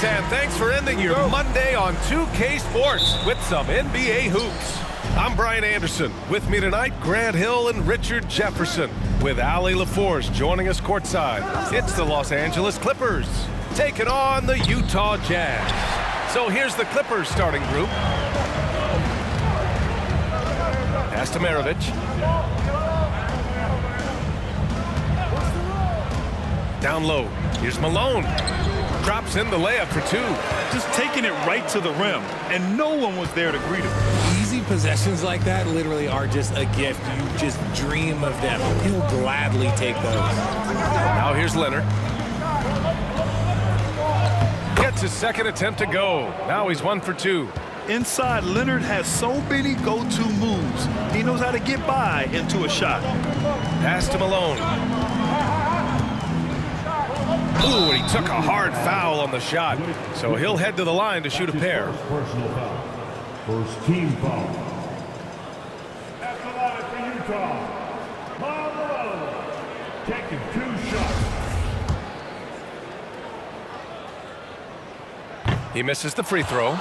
Greetings and thanks for ending your Monday on 2K Sports with some NBA hoops. I'm Brian Anderson. With me tonight, Grant Hill and Richard Jefferson, with Allie LaForce joining us courtside. It's the Los Angeles Clippers taking on the Utah Jazz. So here's the Clippers starting group. Pass to Maravich. Down low. Here's Malone. Drops in the layup for two. Just taking it right to the rim, and no one was there to greet him. Easy possessions like that literally are just a gift. You just dream of them. He'll gladly take those. Now here's Leonard. Gets his second attempt to go. Now he's 1 for 2. Inside, Leonard has so many go-to moves. He knows how to get by into a shot. Pass to Malone. Ooh, and he took a hard foul on the shot. So he'll head to the line to shoot a pair. Personal foul. First team foul. At the line for Utah, Malone taking 2 shots. He misses the free throw.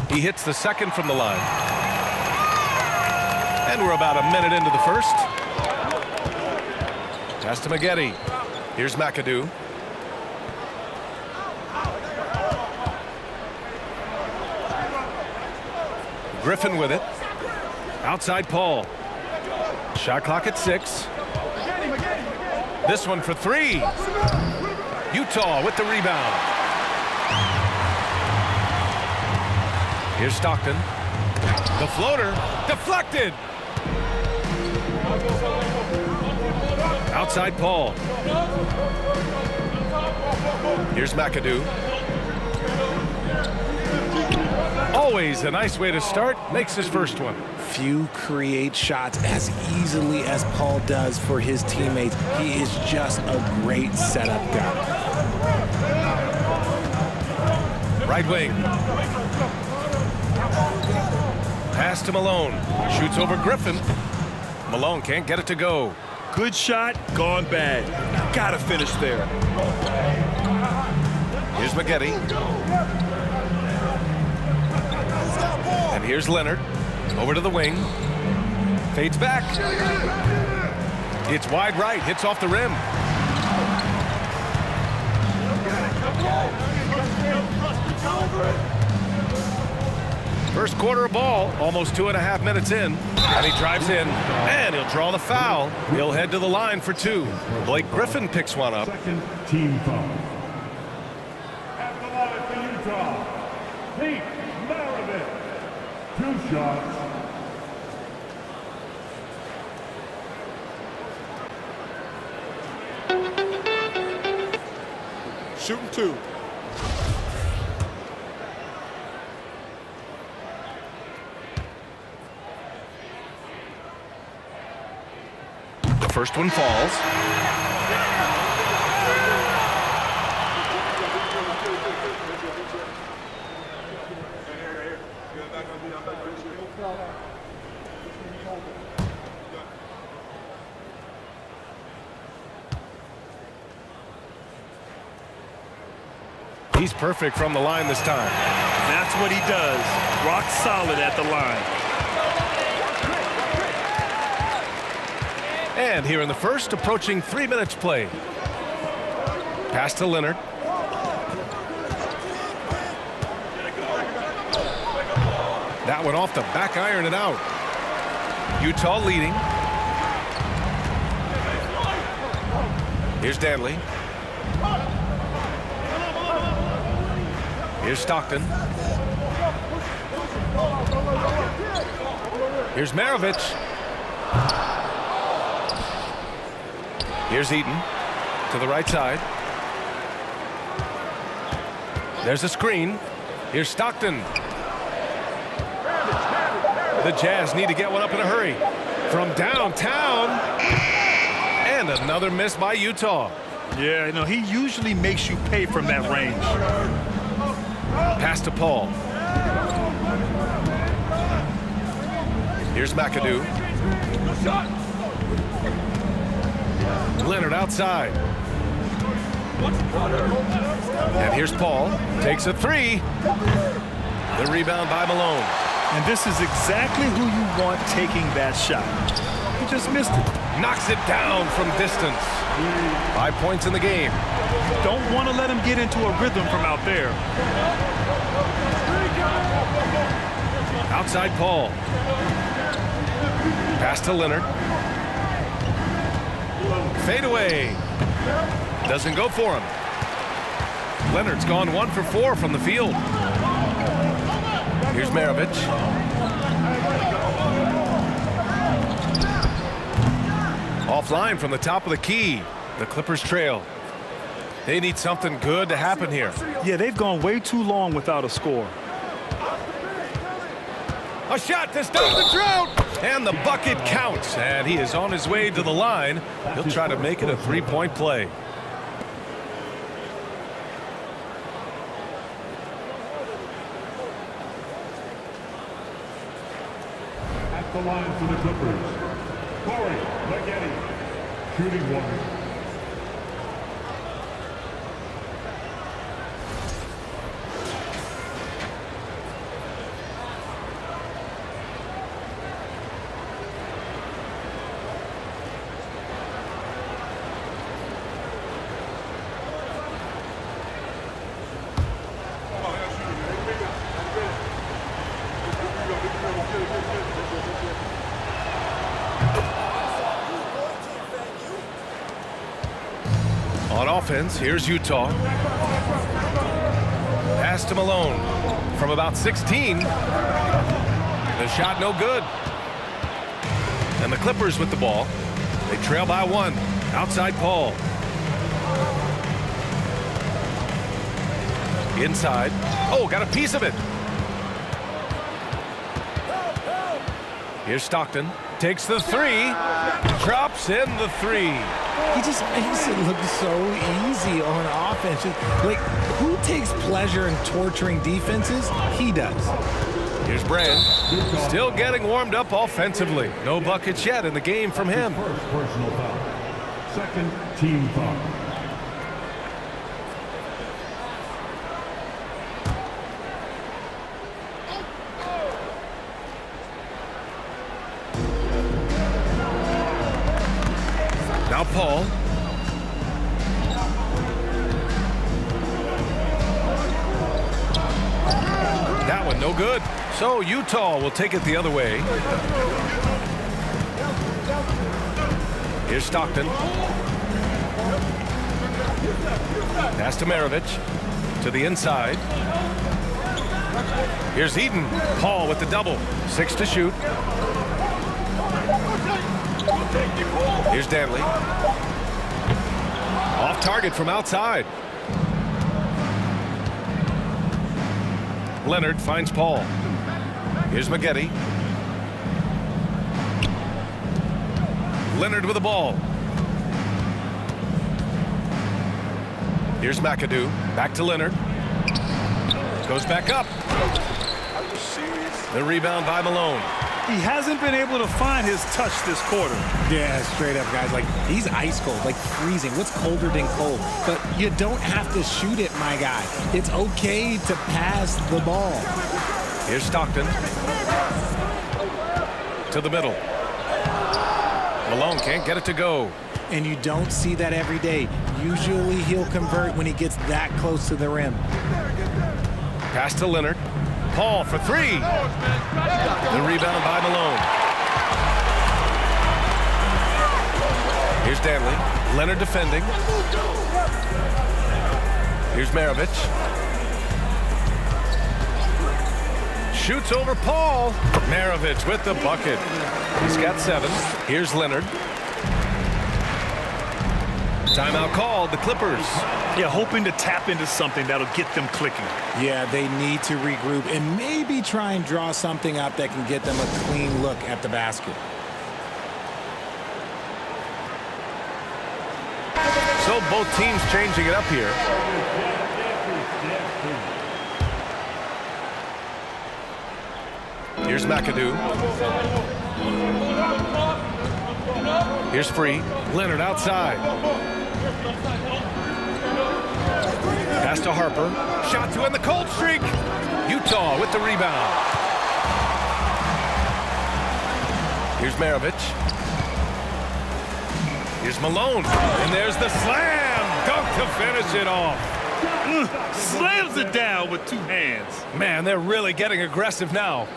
He hits the second from the line. And we're about a minute into the first. Pass to Maggette. Here's McAdoo. Griffin with it. Outside Paul. Shot clock at 6. This one for 3. Utah with the rebound. Here's Stockton. The floater deflected. Outside Paul. Here's McAdoo. Always a nice way to start. Makes his first one. Few create shots as easily as Paul does for his teammates. He is just a great setup guy. Right wing. Pass to Malone. Shoots over Griffin. Malone can't get it to go. Good shot, gone bad. Gotta finish there. Here's Maggette. And here's Leonard. Over to the wing. Fades back. It's wide right. Hits off the rim. First quarter of ball, almost 2.5 minutes in. And he drives in, and he'll draw the foul. He'll head to the line for 2. Blake Griffin picks one up. Second team foul. At the line for Utah, Pete Maravich. 2 shots. Shooting 2. The first one falls. He's perfect from the line this time. That's what he does. Rock solid at the line. And here in the first, approaching 3 minutes played. Pass to Leonard. That one off the back iron and out. Utah leading. Here's Danley. Here's Stockton. Here's Maravich. Here's Eaton to the right side. There's a screen. Here's Stockton. The Jazz need to get one up in a hurry. From downtown. And another miss by Utah. Yeah, you know, he usually makes you pay from that range. Pass to Paul. Here's McAdoo. Leonard outside. And here's Paul. Takes a three. The rebound by Malone. And this is exactly who you want taking that shot. He just missed it. Knocks it down from distance. 5 points in the game. Don't want to let him get into a rhythm from out there. Outside Paul. Pass to Leonard. Fade away. Doesn't go for him. Leonard's gone 1 for 4 from the field. Here's Maravich. Offline from the top of the key. The Clippers trail. They need something good to happen here. Yeah, they've gone way too long without a score. A shot to stop the drought. And the bucket counts. And he is on his way to the line. He'll try to make it a three-point play. At the line for the Clippers, Corey Maggette, shooting 1. On offense, here's Utah. Pass to Malone from about 16. The shot no good. And the Clippers with the ball. They trail by 1. Outside Paul. Inside. Oh, got a piece of it. Here's Stockton. Takes the three. Drops in the three. He just makes it look so easy on offense. Like, who takes pleasure in torturing defenses? He does. Here's Brand. Still getting warmed up offensively. No buckets yet in the game from him. First personal foul. Second team foul. Now Paul. That one no good. So Utah will take it the other way. Here's Stockton. Pass to Maravich. To the inside. Here's Eden. Paul with the double. 6 to shoot. Here's Danley. Off target from outside. Leonard finds Paul. Here's Maggette. Leonard with the ball. Here's McAdoo. Back to Leonard. Goes back up. The rebound by Malone. He hasn't been able to find his touch this quarter. Yeah, straight up, guys. Like, he's ice cold, like freezing. What's colder than cold? But you don't have to shoot it, my guy. It's okay to pass the ball. Here's Stockton. To the middle. Malone can't get it to go. And you don't see that every day. Usually he'll convert when he gets that close to the rim. Pass to Leonard. Paul for three. The rebound by Malone. Here's Danley. Leonard defending. Here's Maravich. Shoots over Paul. Maravich with the bucket. He's got 7. Here's Leonard. Timeout called, the Clippers. Yeah, hoping to tap into something that'll get them clicking. Yeah, they need to regroup and maybe try and draw something up that can get them a clean look at the basket. So both teams changing it up here. Here's McAdoo. Here's Free. Leonard outside. Pass to Harper. Shot to end the cold streak. Utah with the rebound. Here's Maravich. Here's Malone. And there's the slam. Dunk to finish it off. Slams it down with 2 hands. Man, they're really getting aggressive now.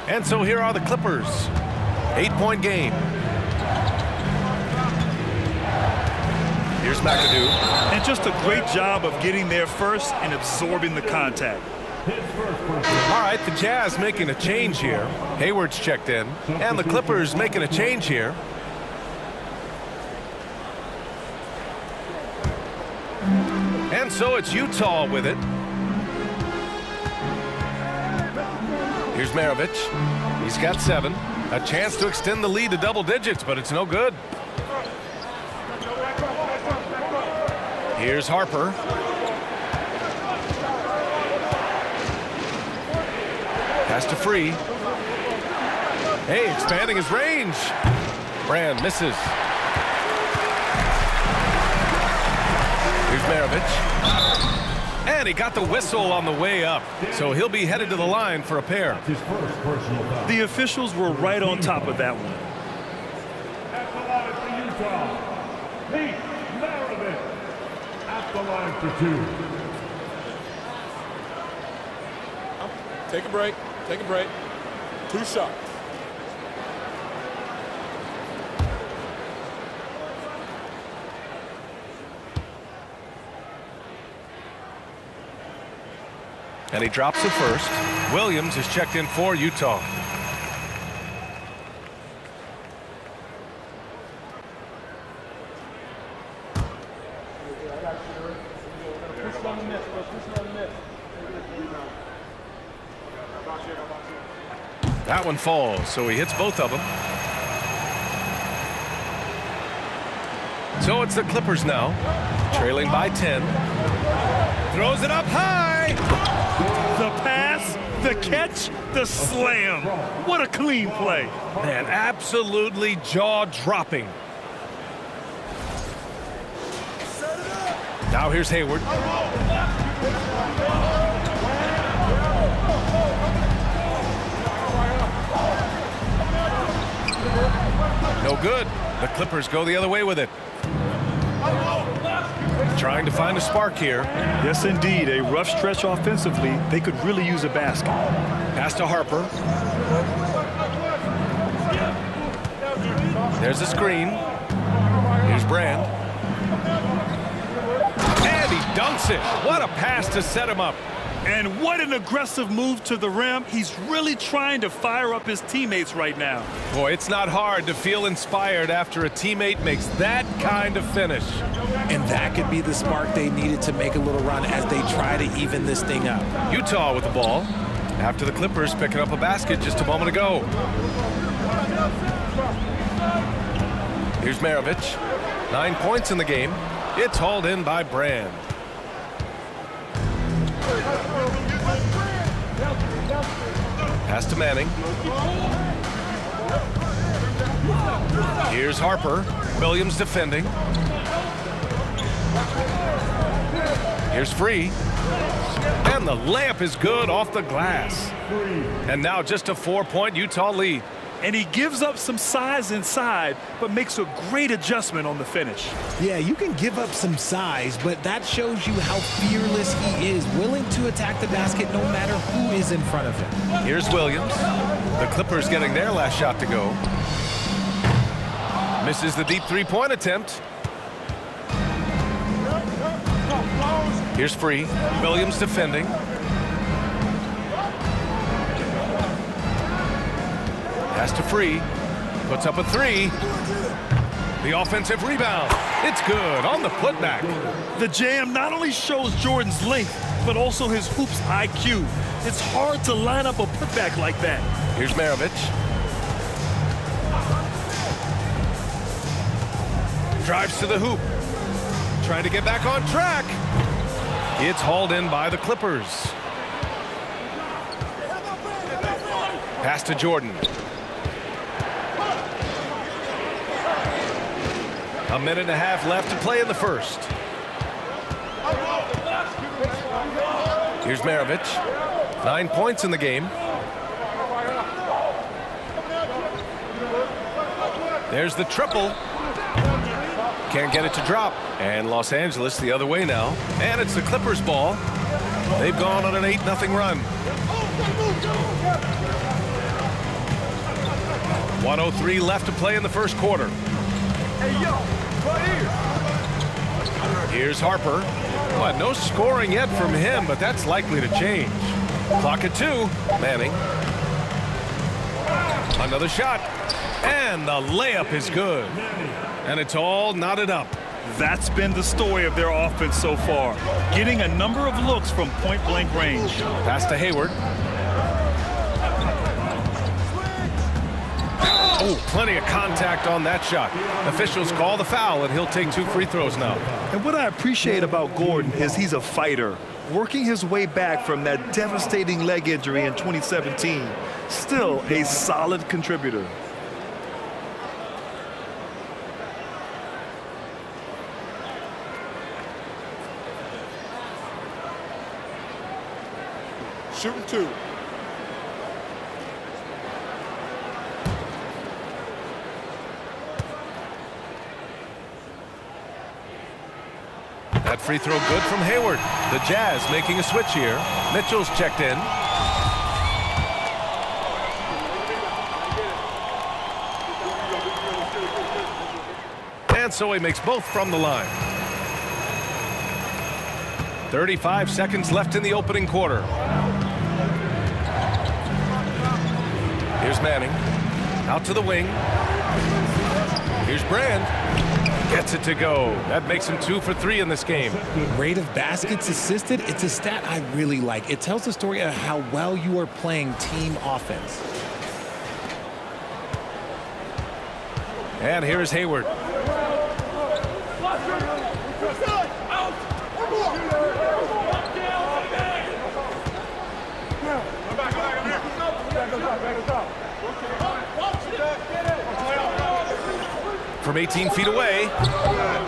And so here are the Clippers. 8-point game. Here's McAdoo. And just a great job of getting there first and absorbing the contact. All right, the Jazz making a change here. Hayward's checked in. And the Clippers making a change here. And so it's Utah with it. Here's Maravich. He's got 7. A chance to extend the lead to double digits, but it's no good. Here's Harper. Pass to Free. Hey, expanding his range. Brand misses. Here's Maravich. And he got the whistle on the way up. So he'll be headed to the line for a pair. His first personal foul. The officials were right on top of that one. At the line for Utah, Pete Maravich. At the line for 2. Take a break. Take a break. 2 shots. And he drops it first. Williams is checked in for Utah. That one falls, so he hits both of them. So it's the Clippers now, trailing by 10. Throws it up high. The pass, the catch, the slam. What a clean play. Man, absolutely jaw-dropping. Now here's Hayward. No good. The Clippers go the other way with it. Trying to find a spark here. Yes, indeed. A rough stretch offensively. They could really use a basket. Pass to Harper. There's a screen. Here's Brand. And he dunks it. What a pass to set him up. And what an aggressive move to the rim. He's really trying to fire up his teammates right now. Boy, it's not hard to feel inspired after a teammate makes that kind of finish. And that could be the spark they needed to make a little run as they try to even this thing up. Utah with the ball after the Clippers picking up a basket just a moment ago. Here's Maravich. 9 points in the game. It's hauled in by Brand. Pass to Manning. Here's Harper. Williams defending. Here's Free. And the layup is good off the glass. And now just a 4-point Utah lead. And he gives up some size inside, but makes a great adjustment on the finish. Yeah, you can give up some size, but that shows you how fearless he is, willing to attack the basket no matter who is in front of him. Here's Williams. The Clippers getting their last shot to go. Misses the deep three-point attempt. Here's Free. Williams defending. Pass to Free. Puts up a 3. The offensive rebound. It's good on the putback. The jam not only shows Jordan's length, but also his hoops IQ. It's hard to line up a putback like that. Here's Maravich. Drives to the hoop. Trying to get back on track. It's hauled in by the Clippers. Pass to Jordan. A minute and a half left to play in the first. Here's Maravich. 9 points in the game. There's the triple. Can't get it to drop. And Los Angeles the other way now. And it's the Clippers ball. They've gone on an 8-0 run. 1:03 left to play in the first quarter. Hey, yo, right here. Here's Harper. Well, no scoring yet from him, but that's likely to change. Clock at 2. Manning. Another shot. And the layup is good. And it's all knotted up. That's been the story of their offense so far. Getting a number of looks from point-blank range. Pass to Hayward. Oh, plenty of contact on that shot. Officials call the foul, and he'll take 2 free throws now. And what I appreciate about Gordon is he's a fighter, working his way back from that devastating leg injury in 2017. Still a solid contributor. Shooting 2. That free throw good from Hayward. The Jazz making a switch here. Mitchell's checked in. And so he makes both from the line. 35 seconds left in the opening quarter. Here's Manning. Out to the wing. Here's Brand. Gets it to go. That makes him 2 for 3 in this game. Rate of baskets assisted, it's a stat I really like. It tells the story of how well you are playing team offense. And here is Hayward. From 18 feet away,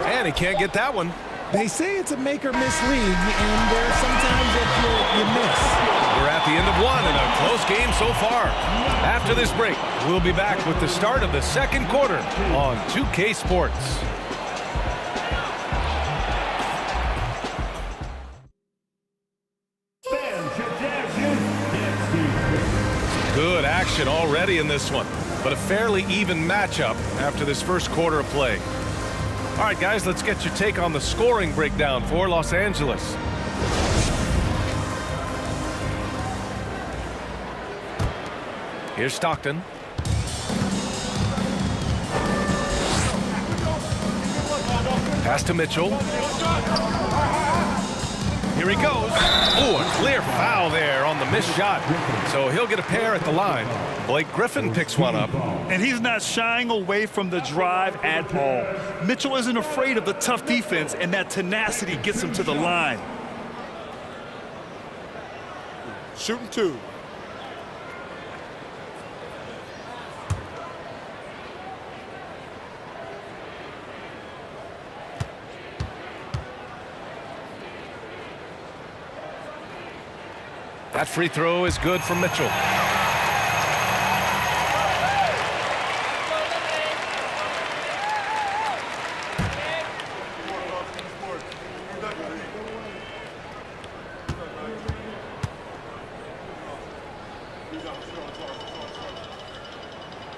and he can't get that one. They say it's a make or miss league, and there's sometimes that you miss. We're at the end of one and a close game so far. After this break, we'll be back with the start of the second quarter on 2K Sports. Good action already in this one, but a fairly even matchup after this first quarter of play. All right, guys, let's get your take on the scoring breakdown for Los Angeles. Here's Stockton. Pass to Mitchell. Here he goes. Oh, a clear foul there on the missed shot. So he'll get a pair at the line. Blake Griffin picks one up. And he's not shying away from the drive at all. Mitchell isn't afraid of the tough defense, and that tenacity gets him to the line. Shooting 2. That free throw is good from Mitchell.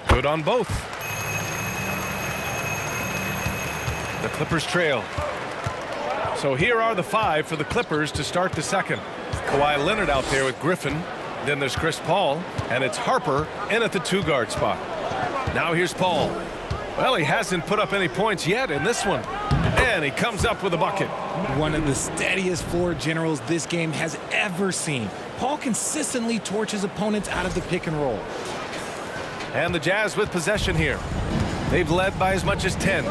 Good on both. The Clippers trail. So here are the 5 for the Clippers to start the second. Kawhi Leonard out there with Griffin. Then there's Chris Paul, and it's Harper in at the 2-guard spot. Now here's Paul. Well, he hasn't put up any points yet in this one. And he comes up with a bucket. One of the steadiest floor generals this game has ever seen. Paul consistently torches opponents out of the pick and roll. And the Jazz with possession here. They've led by as much as 10.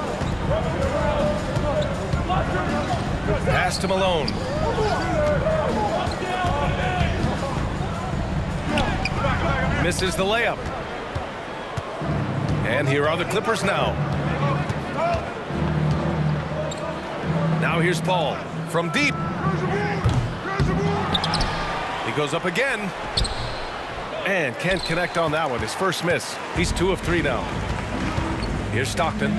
Pass to Malone. Misses the layup. And here are the Clippers now. Now here's Paul from deep. He goes up again. And can't connect on that one. His first miss. He's 2 of 3 now. Here's Stockton.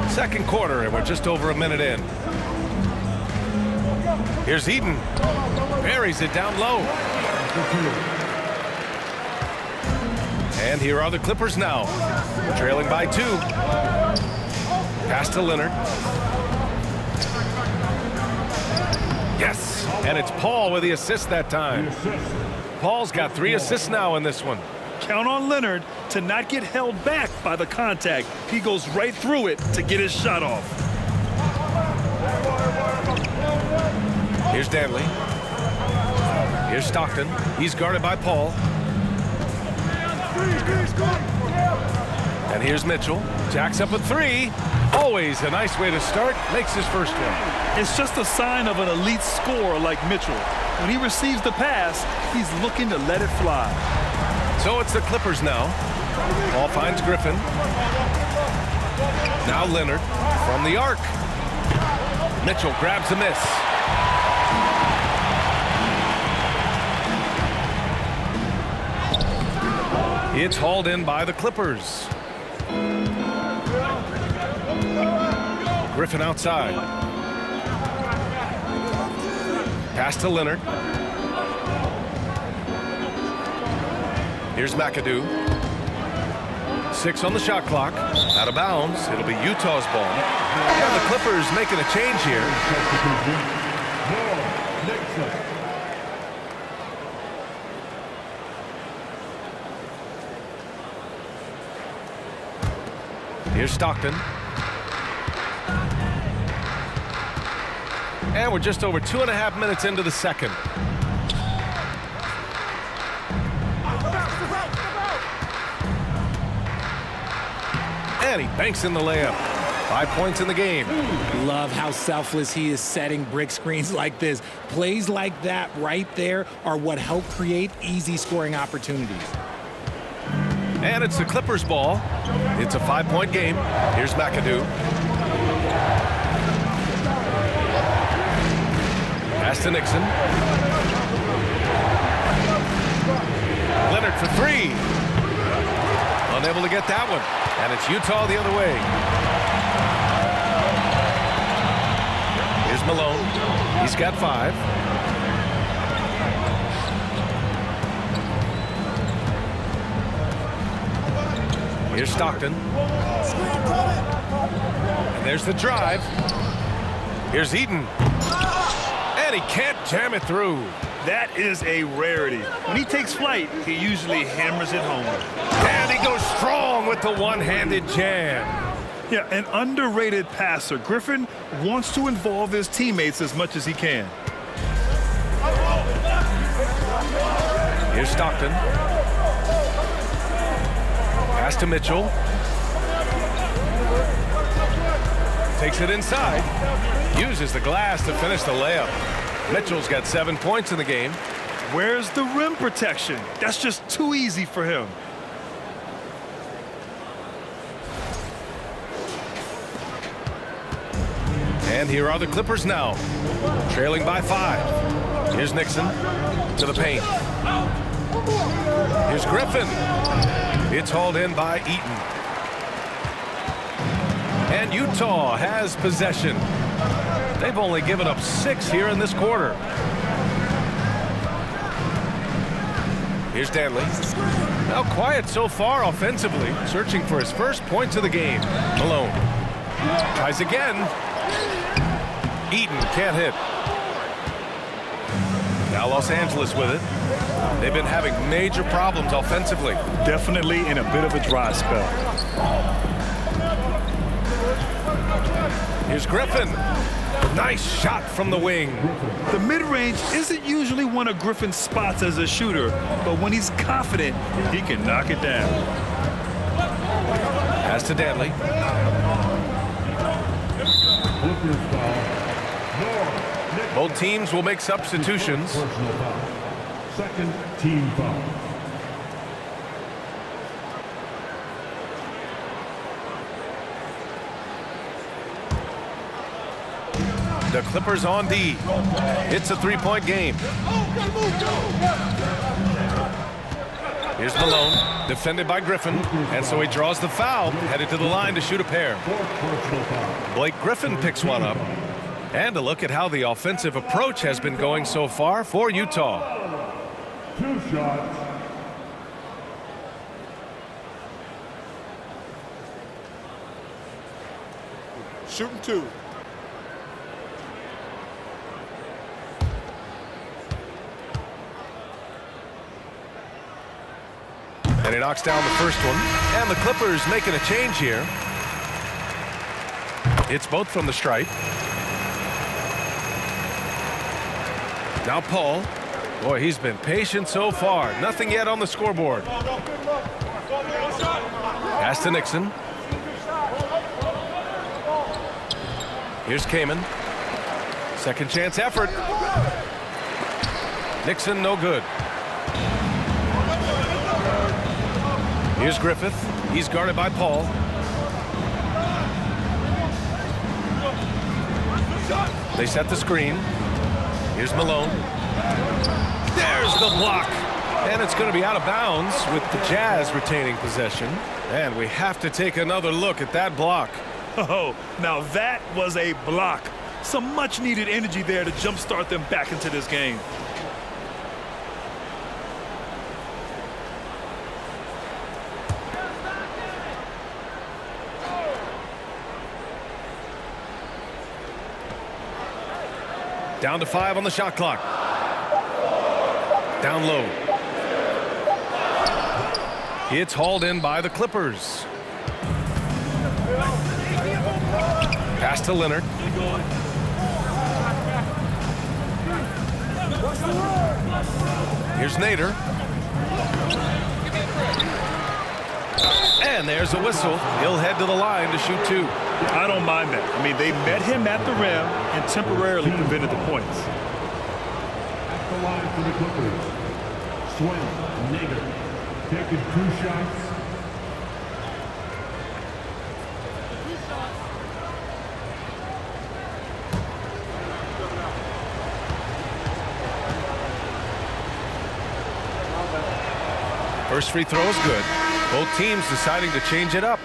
Second quarter, and we're just over a minute in. Here's Eden. Buries it down low. And here are the Clippers now. Trailing by 2. Pass to Leonard. Yes, and it's Paul with the assist that time. Paul's got 3 assists now in this one. Count on Leonard to not get held back by the contact. He goes right through it to get his shot off. Here's Danley. Here's Stockton. He's guarded by Paul. And here's Mitchell. Jacks up a 3. Always a nice way to start. Makes his first one. It's just a sign of an elite scorer like Mitchell. When he receives the pass, he's looking to let it fly. So it's the Clippers now. Paul finds Griffin. Now Leonard from the arc. Mitchell grabs a miss. It's hauled in by the Clippers. Griffin outside. Pass to Leonard. Here's McAdoo. 6 on the shot clock. Out of bounds. It'll be Utah's ball. And the Clippers making a change here. Here's Stockton. And we're just over 2.5 minutes into the second. And he banks in the layup. 5 points in the game. Love how selfless he is setting brick screens like this. Plays like that right there are what help create easy scoring opportunities. And it's the Clippers' ball. It's a 5-point game. Here's McAdoo. Pass to Nixon. Leonard for 3. Unable to get that one. And it's Utah the other way. Here's Malone. He's got 5. Here's Stockton. And there's the drive. Here's Eden. And he can't jam it through. That is a rarity. When he takes flight, he usually hammers it home. And he goes strong with the one-handed jam. Yeah, an underrated passer. Griffin wants to involve his teammates as much as he can. Here's Stockton. Pass to Mitchell. Takes it inside. Uses the glass to finish the layup. Mitchell's got 7 points in the game. Where's the rim protection? That's just too easy for him. And here are the Clippers now, trailing by 5. Here's Nixon to the paint. Here's Griffin. It's hauled in by Eaton. And Utah has possession. They've only given up 6 here in this quarter. Here's Danley. Now quiet so far offensively, searching for his first points of the game. Malone tries again. Eaton can't hit. Now Los Angeles with it. They've been having major problems offensively. Definitely in a bit of a dry spell. Here's Griffin. Nice shot from the wing. The mid-range isn't usually one of Griffin's spots as a shooter, but when he's confident, he can knock it down. Pass to Danley. Clippers foul. Both teams will make substitutions. Personal foul. Second team foul. The Clippers on D. It's a three-point game. Here's Malone, defended by Griffin, and so he draws the foul, headed to the line to shoot a pair. Personal foul. Blake Griffin picks one up. And a look at how the offensive approach has been going so far for Utah. 2 shots. Shooting 2. And he knocks down the first one. And the Clippers making a change here. It's both from the stripe. Now Paul. Boy, he's been patient so far. Nothing yet on the scoreboard. Pass to Nixon. Here's Kaman. Second chance effort. Nixon, no good. Here's Griffith. He's guarded by Paul. They set the screen. Here's Malone. There's the block. And it's going to be out of bounds with the Jazz retaining possession. And we have to take another look at that block. Oh, now that was a block. Some much-needed energy there to jumpstart them back into this game. Down to 5 on the shot clock. Down low. It's hauled in by the Clippers. Pass to Leonard. Here's Nader. And there's a whistle. He'll head to the line to shoot 2. I don't mind that. I mean, they met him at the rim and temporarily prevented the points. At the line for the Clippers. Swen Nader. Taking 2 shots. First free throw is good. Both teams deciding to change it up.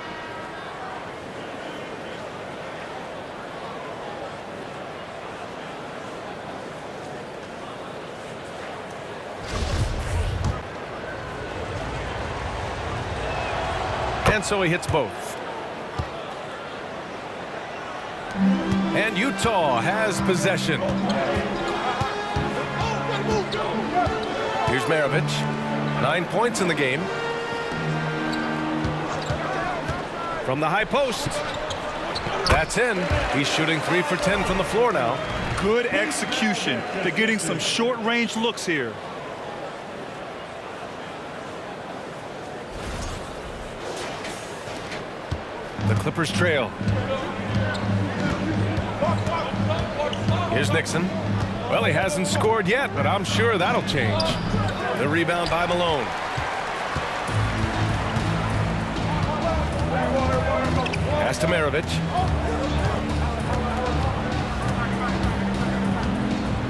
And so he hits both. And Utah has possession. Here's Maravich. 9 points in the game. From the high post. That's in. He's shooting 3 for 10 from the floor now. Good execution. They're getting some short-range looks here. The Clippers trail. Here's Nixon. Well, he hasn't scored yet, but I'm sure that'll change. The rebound by Malone. Pass to Maravich.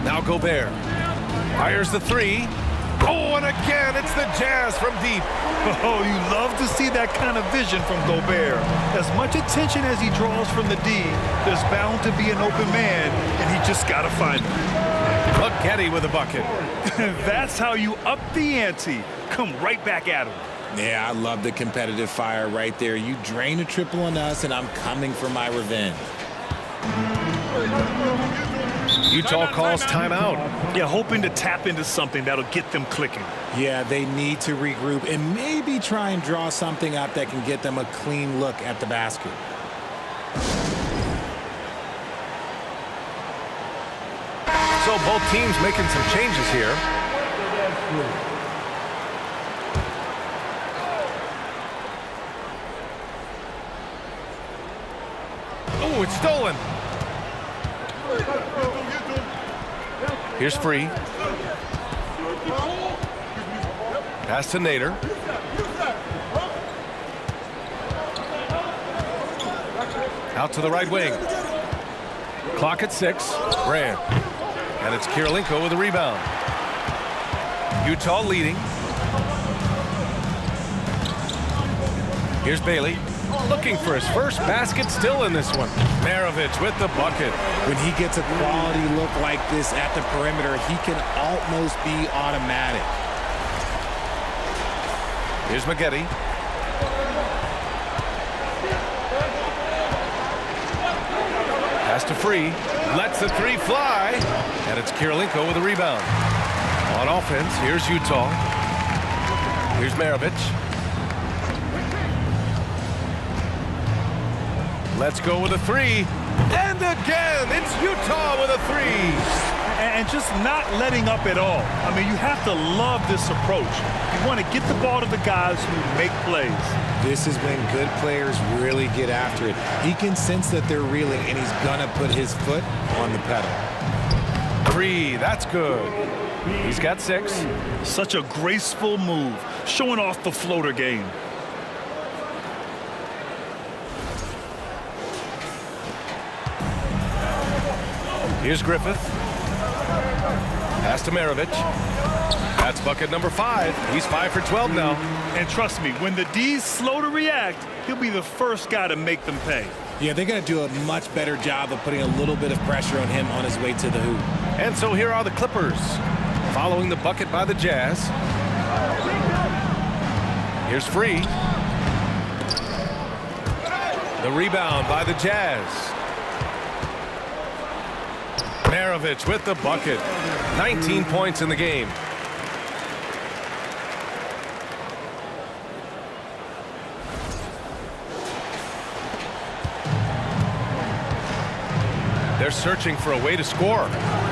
Now Gobert. Fires the 3. Oh, and again, it's the Jazz from deep. Oh, you love to see that kind of vision from Gobert. As much attention as he draws from the D, there's bound to be an open man, and he just got to find him. Getty with a bucket. That's how you up the ante. Come right back at him. Yeah, I love the competitive fire right there. You drain a triple on us, and I'm coming for my revenge. Utah calls timeout. Yeah, hoping to tap into something that'll get them clicking. Yeah, they need to regroup and maybe try and draw something up that can get them a clean look at the basket. So both teams making some changes here. Oh, it's stolen. Here's Free. Pass to Nader. Out to the right wing. Clock at 6. Brand. And it's Kirilenko with a rebound. Utah leading. Here's Bailey. Looking for his first basket still in this one. Maravich with the bucket. When he gets a quality look like this at the perimeter, he can almost be automatic. Here's Maggette. Pass to Free. Lets the three fly. And it's Kirilenko with a rebound. On offense, here's Utah. Here's Maravich. Let's go with a three. And again, it's Utah with a three. And just not letting up at all. I mean, you have to love this approach. You want to get the ball to the guys who make plays. This is when good players really get after it. He can sense that they're reeling, and he's going to put his foot on the pedal. Three, that's good. He's got 6. Such a graceful move, showing off the floater game. Here's Griffith. Pass to Maravich. That's bucket number 5. He's 5 for 12 now. And trust me, when the D's slow to react, he'll be the first guy to make them pay. Yeah, they're going to do a much better job of putting a little bit of pressure on him on his way to the hoop. And so here are the Clippers, following the bucket by the Jazz. Here's Free. The rebound by the Jazz. Maravich with the bucket. 19 points in the game. They're searching for a way to score.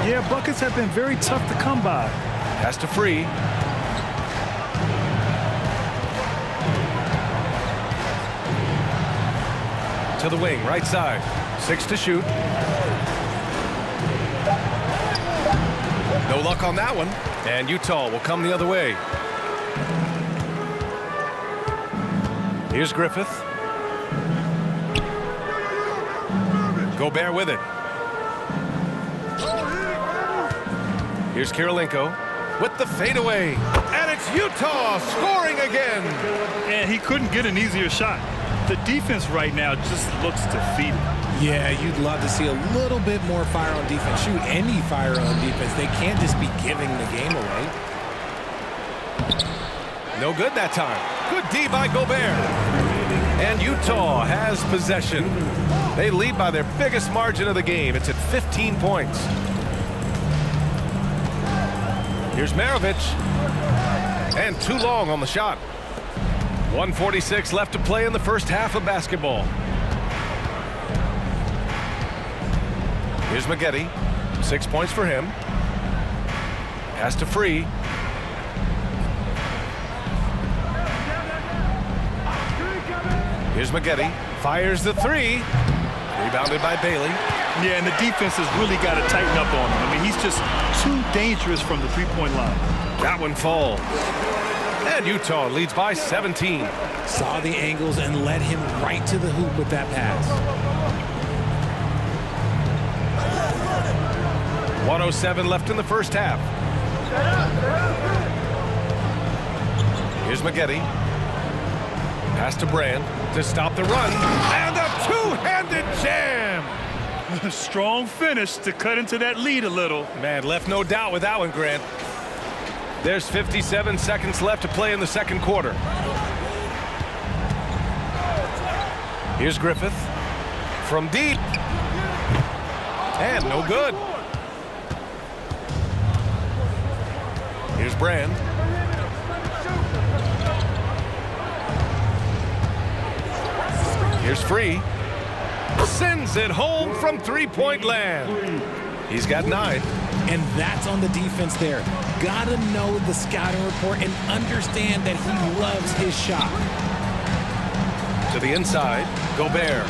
Yeah, buckets have been very tough to come by. Pass to Free. To the wing, right side. 6 to shoot. No luck on that one. And Utah will come the other way. Here's Griffith. Gobert with it. Here's Kirilenko with the fadeaway. And it's Utah scoring again. And he couldn't get an easier shot. The defense right now just looks defeated. Yeah, you'd love to see a little bit more fire on defense. Shoot, any fire on defense. They can't just be giving the game away. No good that time. Good D by Gobert. And Utah has possession. They lead by their biggest margin of the game. It's at 15 points. Here's Maravich. And too long on the shot. 1:46 left to play in the first half of basketball. Here's Maggette. 6 points for him. Pass to Free. Here's Maggette. Fires the three. Rebounded by Bailey. Yeah, and the defense has really got to tighten up on him. I mean, he's just too dangerous from the three-point line. That one falls. And Utah leads by 17. Saw the angles and led him right to the hoop with that pass. 1:07 left in the first half. Here's Maggette. Pass to Brand to stop the run. And a two-handed jam. Strong finish to cut into that lead a little. Man, left no doubt with that one, Grant. There's 57 seconds left to play in the second quarter. Here's Griffith from deep. And no good. Here's Brand. Here's Free. Sends it home from three-point land. He's got 9. And that's on the defense there. Gotta know the scouting report and understand that he loves his shot. To the inside, Gobert.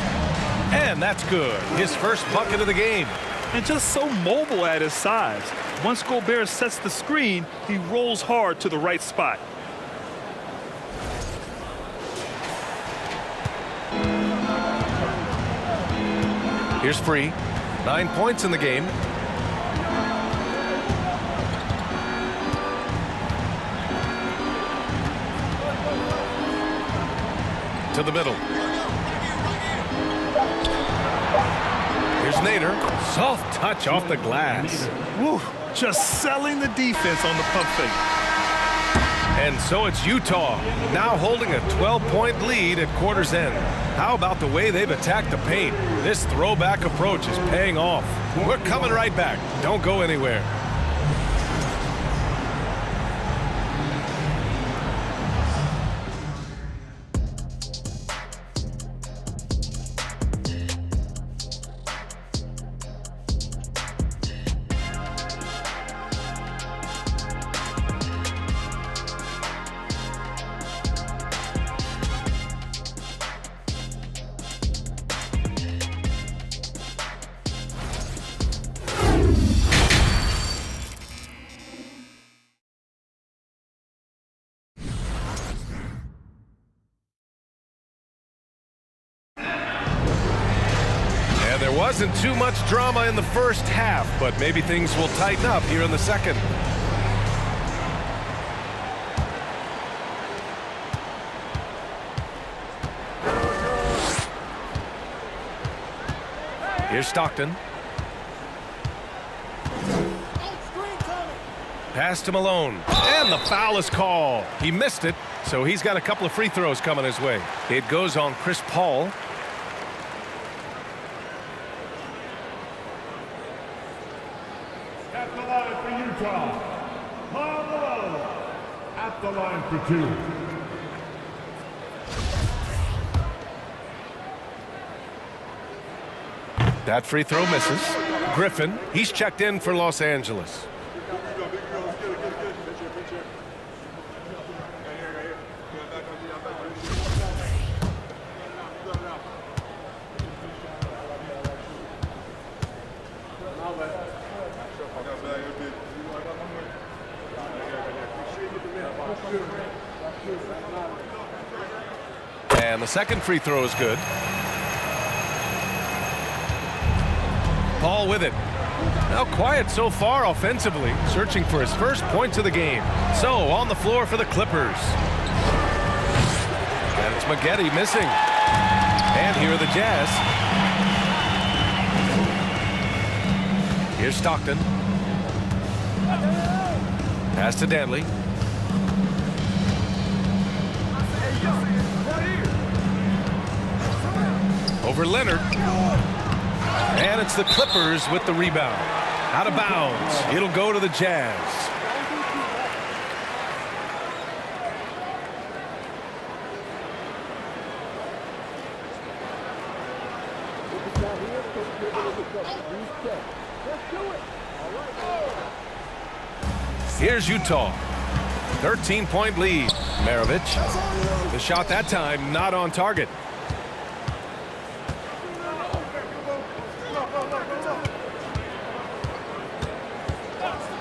And that's good. His first bucket of the game. And just so mobile at his size. Once Gobert sets the screen, he rolls hard to the right spot. Here's Free. 9 points in the game. To the middle. Here's Nader. Soft touch off the glass. Woo, just selling the defense on the pump fake. And so it's Utah, now holding a 12-point lead at quarter's end. How about the way they've attacked the paint? This throwback approach is paying off. We're coming right back. Don't go anywhere. There wasn't too much drama in the first half, but maybe things will tighten up here in the second. Here's Stockton. Pass to Malone. And the foul is called. He missed it, so he's got a couple of free throws coming his way. It goes on Chris Paul. At the line for Utah, Paul Malone. At the line for 2. That free throw misses. Griffin, he's checked in for Los Angeles. And the second free throw is good. Paul with it. Now quiet so far offensively, searching for his first points of the game. So on the floor for the Clippers. And it's Maggette missing. And here are the Jazz. Here's Stockton. Pass to Danley. Over Leonard. And it's the Clippers with the rebound. Out of bounds. It'll go to the Jazz. Here's Utah. 13-point lead. Maravich. The shot that time not on target.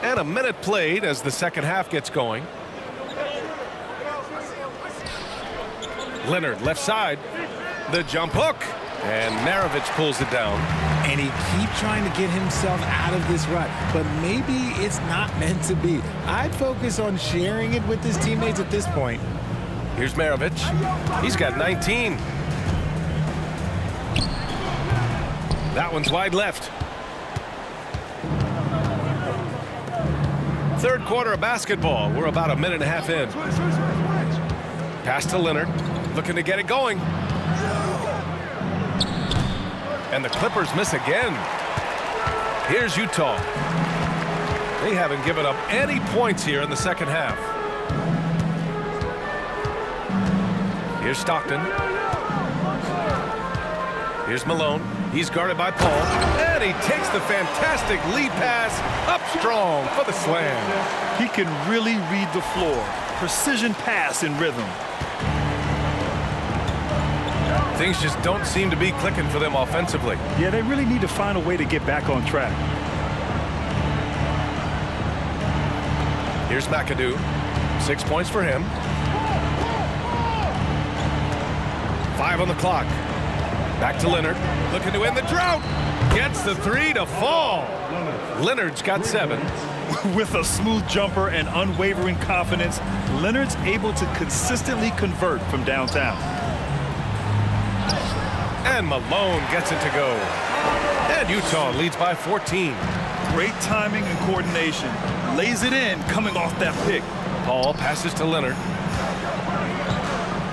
And a minute played as the second half gets going. Leonard left side. The jump hook. And Maravich pulls it down. And he keeps trying to get himself out of this rut, but maybe it's not meant to be. I'd focus on sharing it with his teammates at this point. Here's Maravich. He's got 19. That one's wide left. Third quarter of basketball. We're about a minute and a half in. Pass to Leonard. Looking to get it going. And the Clippers miss again. Here's Utah. They haven't given up any points here in the second half. Here's Stockton. Here's Malone. He's guarded by Paul, and he takes the fantastic lead pass up strong for the slam. He can really read the floor. Precision pass in rhythm. Things just don't seem to be clicking for them offensively. Yeah, they really need to find a way to get back on track. Here's McAdoo. 6 points for him. 5 on the clock. Back to Leonard. Looking to end the drought. Gets the 3 to fall. Leonard's got 7. With a smooth jumper and unwavering confidence, Leonard's able to consistently convert from downtown. And Malone gets it to go. And Utah leads by 14. Great timing and coordination. Lays it in coming off that pick. Paul passes to Leonard.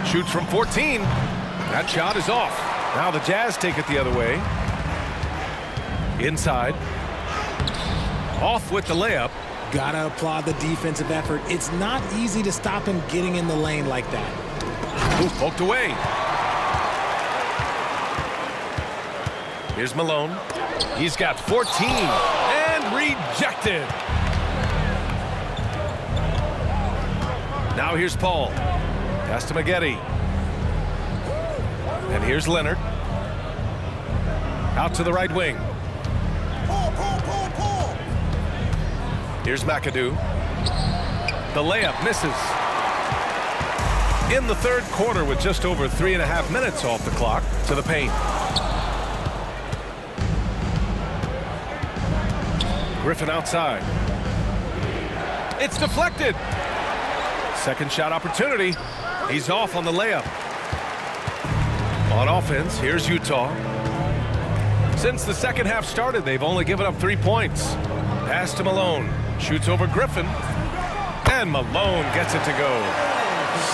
Shoots from 14. That shot is off. Now the Jazz take it the other way. Inside. Off with the layup. Gotta applaud the defensive effort. It's not easy to stop him getting in the lane like that. Ooh, poked away. Here's Malone. He's got 14 and rejected. Now here's Paul. Pass to Maggette. And here's Leonard. Out to the right wing. Here's McAdoo. The layup misses. In the third quarter with just over 3.5 minutes off the clock, to the paint. Griffin outside. It's deflected. Second shot opportunity. He's off on the layup. On offense, here's Utah. Since the second half started, they've only given up 3 points. Pass to Malone. Shoots over Griffin. And Malone gets it to go.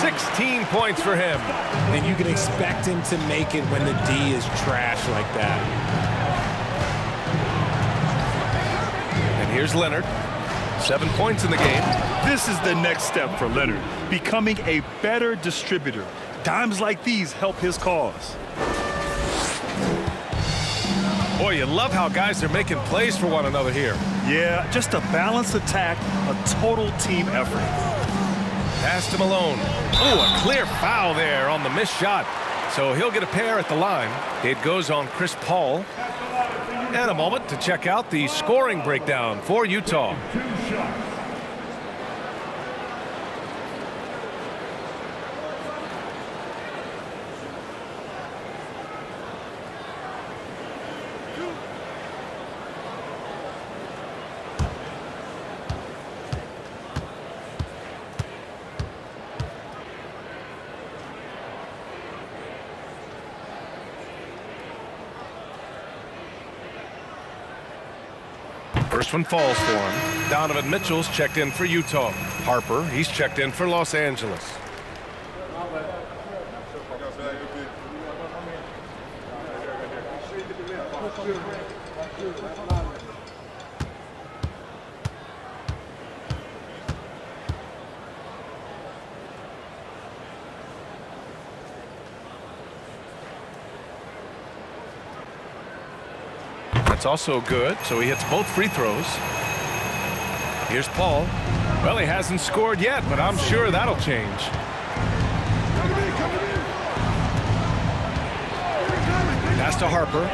16 points for him. And you can expect him to make it when the D is trash like that. And here's Leonard. 7 points in the game. This is the next step for Leonard, becoming a better distributor. Dimes like these help his cause. Boy, you love how guys are making plays for one another here. Yeah, just a balanced attack, a total team effort. Pass to Malone. Oh, a clear foul there on the missed shot. So he'll get a pair at the line. It goes on Chris Paul. And a moment to check out the scoring breakdown for Utah. First one falls for him. Donovan Mitchell's checked in for Utah. Harper, he's checked in for Los Angeles. That's also good, so he hits both free throws. Here's Paul. Well, he hasn't scored yet, but I'm sure that'll change. Pass to Harper.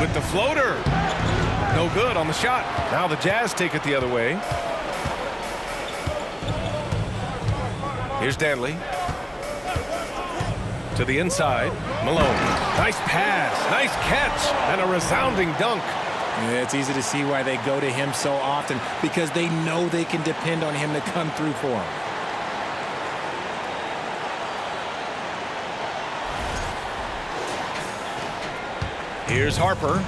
With the floater. No good on the shot. Now the Jazz take it the other way. Here's Danley. To the inside. Malone. Nice pass, nice catch, and a resounding dunk. Yeah, it's easy to see why they go to him so often, because they know they can depend on him to come through for them. Here's Harper.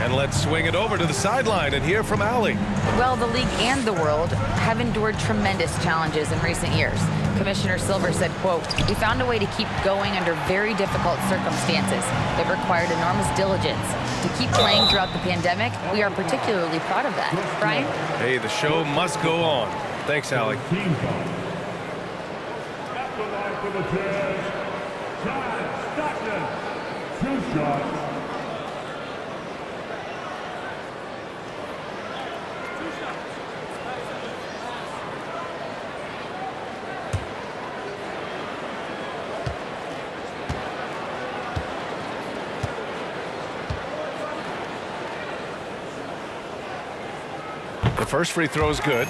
And let's swing it over to the sideline and hear from Allie. Well, the league and the world have endured tremendous challenges in recent years. Commissioner Silver said, quote, "We found a way to keep going under very difficult circumstances. It required enormous diligence. To keep playing throughout the pandemic, we are particularly proud of that." Brian? Hey, the show must go on. Thanks, Allie. Team foul. At the line for the Jazz, John Stockton. 2 shots. shot. The first free throw is good.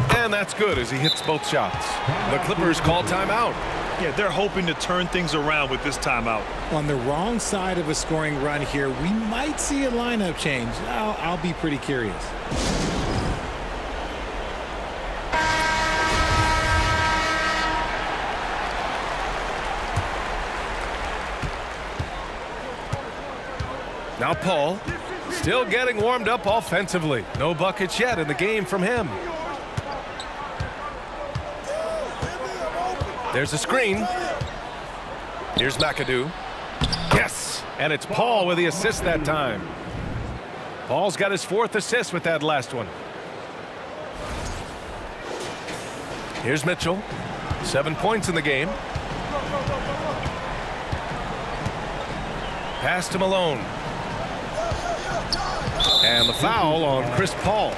And that's good as he hits both shots. The Clippers call timeout. Yeah, they're hoping to turn things around with this timeout. On the wrong side of a scoring run here, we might see a lineup change. I'll be pretty curious. Now Paul, still getting warmed up offensively. No buckets yet in the game from him. There's a screen. Here's McAdoo. Yes, and it's Paul with the assist that time. Paul's got his 4th assist with that last one. Here's Mitchell. 7 points in the game. Pass to Malone. And the foul on Chris Paul.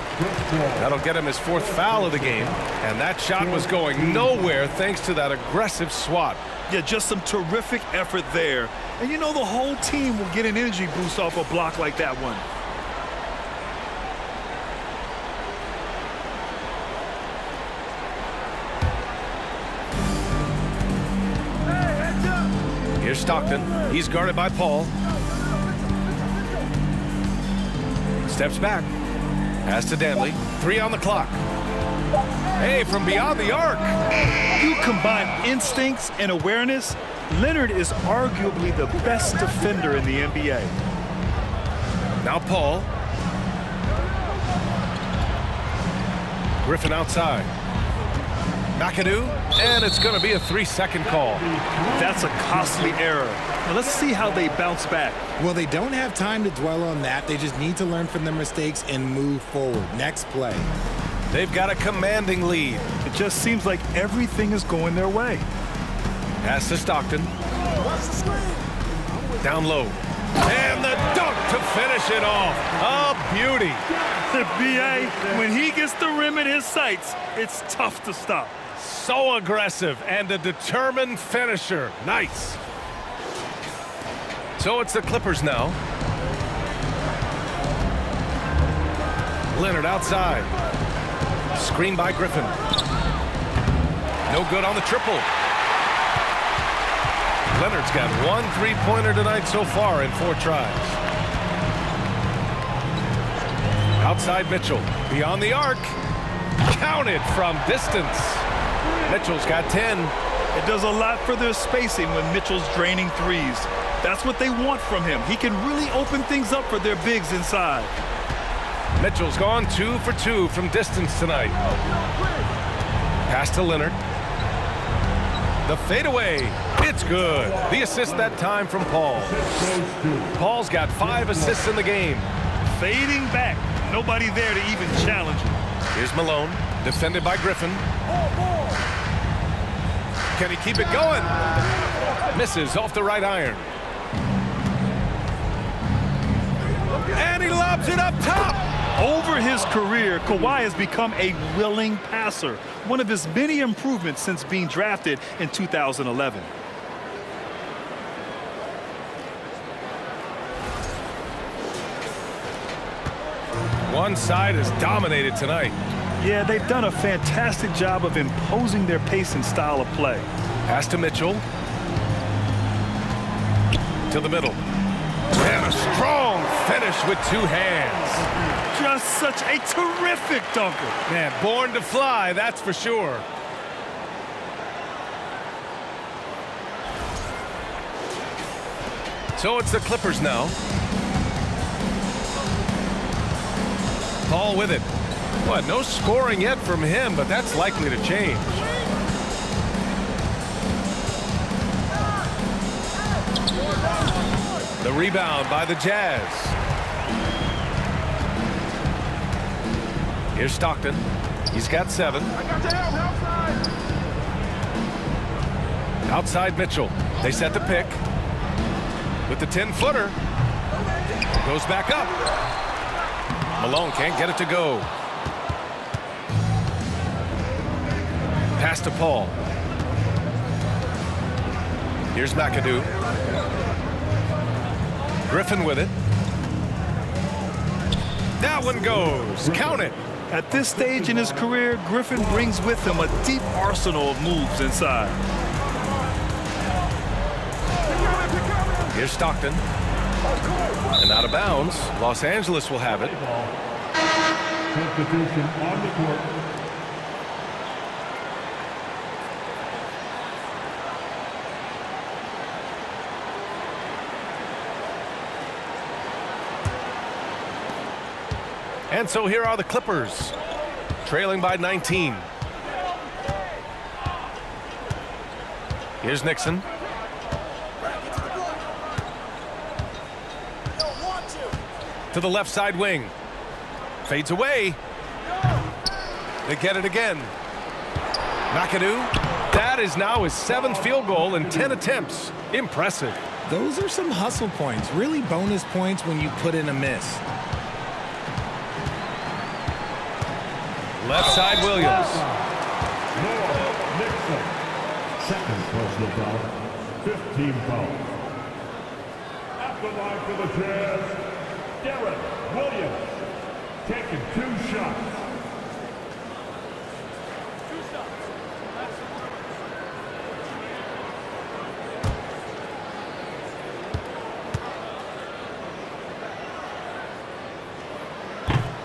That'll get him his 4th foul of the game. And that shot was going nowhere thanks to that aggressive swat. Yeah, just some terrific effort there. And you know the whole team will get an energy boost off a block like that one. Here's Stockton. He's guarded by Paul. Steps back. Pass to Danley. 3 on the clock. Hey, from beyond the arc. You combine instincts and awareness, Leonard is arguably the best defender in the NBA. Now Paul. Griffin outside. McAdoo, and it's going to be a 3-second call. That's a costly error. Now let's see how they bounce back. Well, they don't have time to dwell on that. They just need to learn from their mistakes and move forward. Next play. They've got a commanding lead. It just seems like everything is going their way. Pass to Stockton. Down low. And the dunk to finish it off. A beauty. The BA, when he gets the rim in his sights, it's tough to stop. So aggressive and a determined finisher. Nice. So it's the Clippers now. Leonard outside. Screen by Griffin. No good on the triple. Leonard's got 1 3-pointer tonight so far in 4 tries. Outside Mitchell. Beyond the arc. Counted from distance. Mitchell's got 10. It does a lot for their spacing when Mitchell's draining threes. That's what they want from him. He can really open things up for their bigs inside. Mitchell's gone 2 for 2 from distance tonight. Pass to Leonard. The fadeaway. It's good. The assist that time from Paul. Paul's got 5 assists in the game. Fading back. Nobody there to even challenge him. Here's Malone. Defended by Griffin. Can he keep it going? Misses off the right iron. And he lobs it up top. Over his career, Kawhi has become a willing passer, one of his many improvements since being drafted in 2011. One side is dominated tonight. Yeah, they've done a fantastic job of imposing their pace and style of play. Pass to Mitchell. To the middle. And a strong finish with 2 hands. Just such a terrific dunker. Man, born to fly, that's for sure. So it's the Clippers now. Paul with it. What, no scoring yet from him, but that's likely to change. The rebound by the Jazz. Here's Stockton. He's got 7. Outside Mitchell. They set the pick. With the 10-footer. Goes back up. Malone can't get it to go. Pass to Paul. Here's McAdoo. Griffin with it. That one goes. Count it. At this stage in his career, Griffin brings with him a deep arsenal of moves inside. Here's Stockton. And out of bounds. Los Angeles will have it. Substitution on the court. And so here are the Clippers, trailing by 19. Here's Nixon. To the left side wing. Fades away. They get it again. McAdoo. That is now his 7th field goal in 10 attempts. Impressive. Those are some hustle points, really bonus points when you put in a miss. Left side Williams. Noah Nixon. Second personal foul. 5th team foul. At the line for the Jazz, Derek Williams. Taking 2 shots.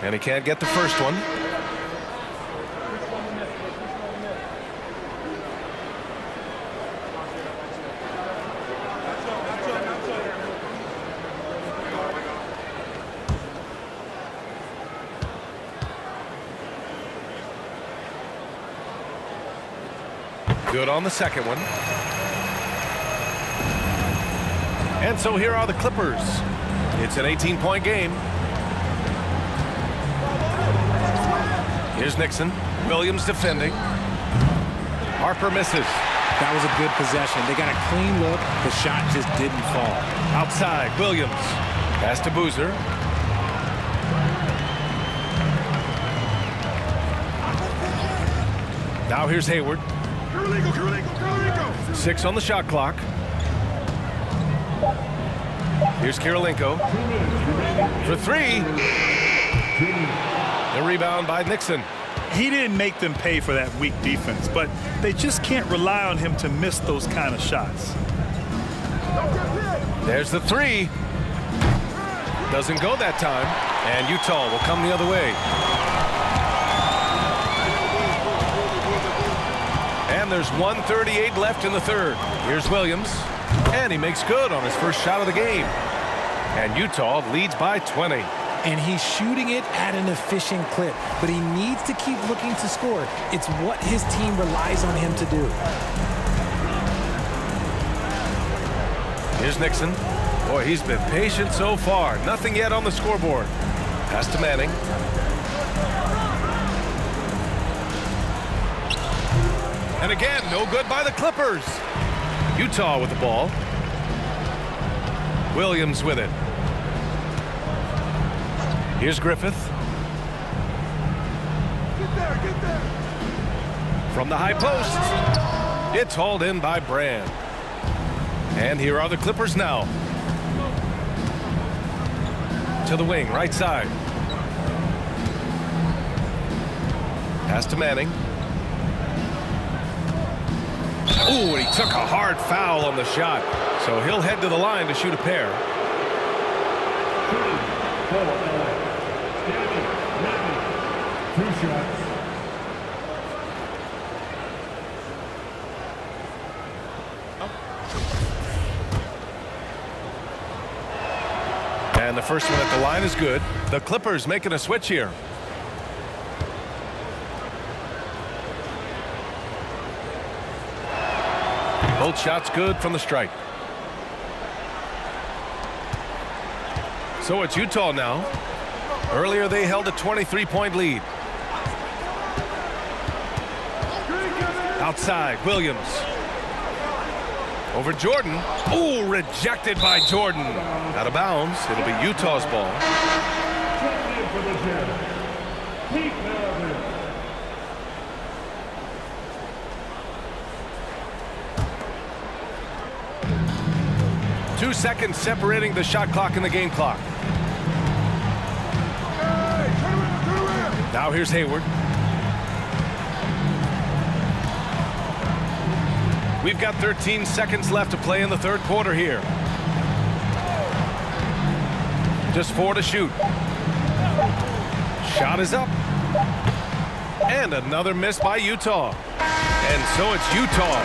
And he can't get the first one. Good on the second one. And so here are the Clippers. It's an 18-point game. Here's Nixon. Williams defending. Harper misses. That was a good possession. They got a clean look. The shot just didn't fall. Outside, Williams. Pass to Boozer. Now here's Hayward. 6 on the shot clock. Here's Kirilenko. For 3. The rebound by Nixon. He didn't make them pay for that weak defense, but they just can't rely on him to miss those kind of shots. There's the 3. Doesn't go that time. And Utah will come the other way. And there's 1:38 left in the third. Here's Williams. And he makes good on his first shot of the game. And Utah leads by 20. And he's shooting it at an efficient clip, but he needs to keep looking to score. It's what his team relies on him to do. Here's Nixon. Boy, he's been patient so far. Nothing yet on the scoreboard. Pass to Manning. And again, no good by the Clippers. Utah with the ball. Williams with it. Here's Griffith. Get there. From the high post. It's hauled in by Brand. And here are the Clippers now. To the wing, right side. Pass to Manning. Ooh, and he took a hard foul on the shot. So he'll head to the line to shoot a pair. Two shots. And the first one at the line is good. The Clippers making a switch here. Both shots good from the stripe. So it's Utah now. Earlier they held a 23-point lead. Outside, Williams. Over Jordan. Ooh, rejected by Jordan. Out of bounds. It'll be Utah's ball. Checking in for the Jazz, Pete Maravich. 2 seconds separating the shot clock and the game clock. Now here's Hayward. We've got 13 seconds left to play in the third quarter here. Just 4 to shoot. Shot is up. And another miss by Utah. And so it's Utah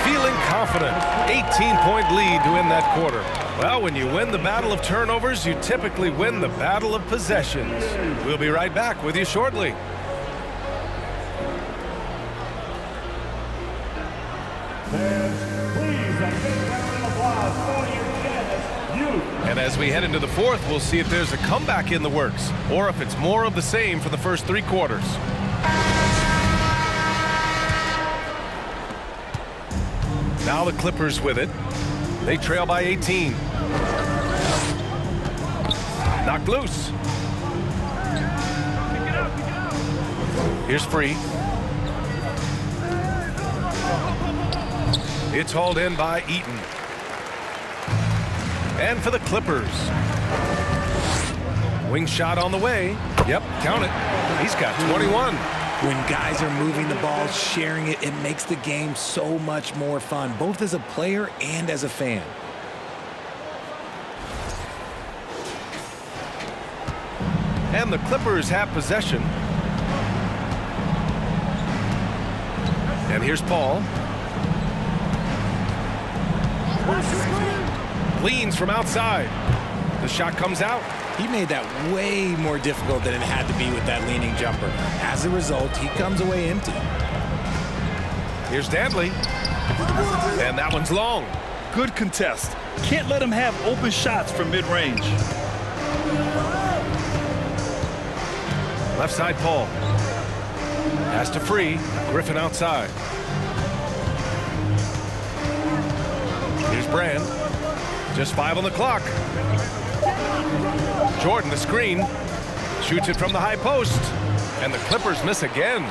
feeling confident. 18-point lead to end that quarter. Well, when you win the battle of turnovers, you typically win the battle of possessions. We'll be right back with you shortly. Fans, please, a big round of applause for your Jazz youth. And as we head into the fourth, we'll see if there's a comeback in the works or if it's more of the same for the first 3 quarters. Now the Clippers with it. They trail by 18. Knocked loose. Here's Free. It's hauled in by Eaton. And for the Clippers. Wing shot on the way. Yep, count it. He's got 21. When guys are moving the ball, sharing it, it makes the game so much more fun, both as a player and as a fan. And the Clippers have possession. And here's Paul. Leans from outside. The shot comes out. He made that way more difficult than it had to be with that leaning jumper. As a result, he comes away empty. Here's Dantley. And that one's long. Good contest. Can't let him have open shots from mid-range. Left side, Paul. Pass to Free. Griffin outside. Here's Brand. Just 5 on the clock. Jordan, the screen. Shoots it from the high post. And the Clippers miss again.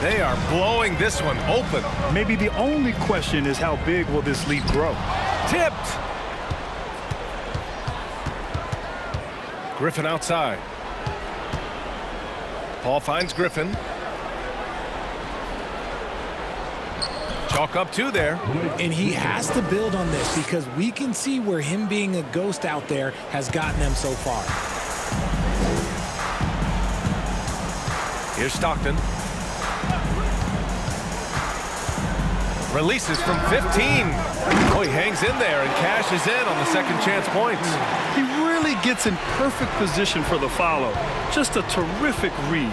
They are blowing this one open. Maybe the only question is how big will this lead grow? Tipped. Griffin outside. Paul finds Griffin. Chalk up 2 there. And he has to build on this because we can see where him being a ghost out there has gotten them so far. Here's Stockton. Releases from 15. Oh, he hangs in there and cashes in on the second chance points. He really gets in perfect position for the follow. Just a terrific read.